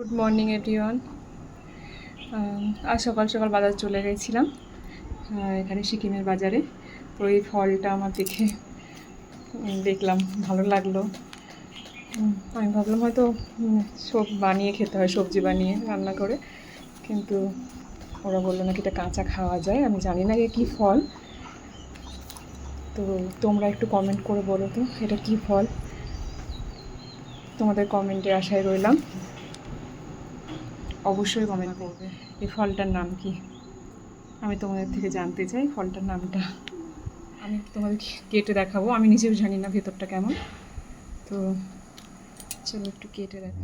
Good morning everyone. আজ সকাল সকাল বাজার চলে গেছিলাম, এখানে সিকিমের বাজারে। তো এই ফলটা আমার দেখলাম, ভালো লাগলো। আমি ভাবলাম হয়তো সব বানিয়ে খেতে হয়, সবজি বানিয়ে রান্না করে, কিন্তু ওরা বললো নাকি এটা কাঁচা খাওয়া যায়। আমি জানি না কী ফল, তো তোমরা একটু কমেন্ট করে বলো তো এটা কী ফল। তোমাদের কমেন্টের আশায় রইলাম, অবশ্যই কমেন্ট করবে এই ফলটার নাম কি। আমি তোমাদের থেকে জানতে চাই ফলটার নামটা। আমি তোমাদের কেটে দেখাবো, আমি নিজেও জানি না ভেতরটা কেমন। তো চলো একটু কেটে দেখাই।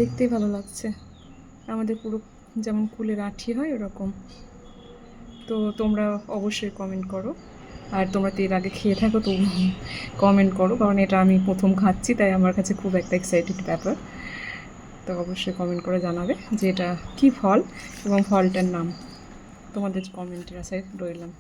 দেখতেই ভালো লাগছে, আমাদের পুরো যেমন কুলের আঁঠি হয় ওরকম। তো তোমরা অবশ্যই কমেন্ট করো, আর তোমরা তো এর আগে খেয়ে থাকো তো কমেন্ট করো, কারণ এটা আমি প্রথম খাচ্ছি, তাই আমার কাছে খুব একটা এক্সাইটেড ব্যাপার। তো অবশ্যই কমেন্ট করে জানাবে যে এটা কী ফল এবং ফলটার নাম। তোমাদের কমেন্টের আশায় রইলাম।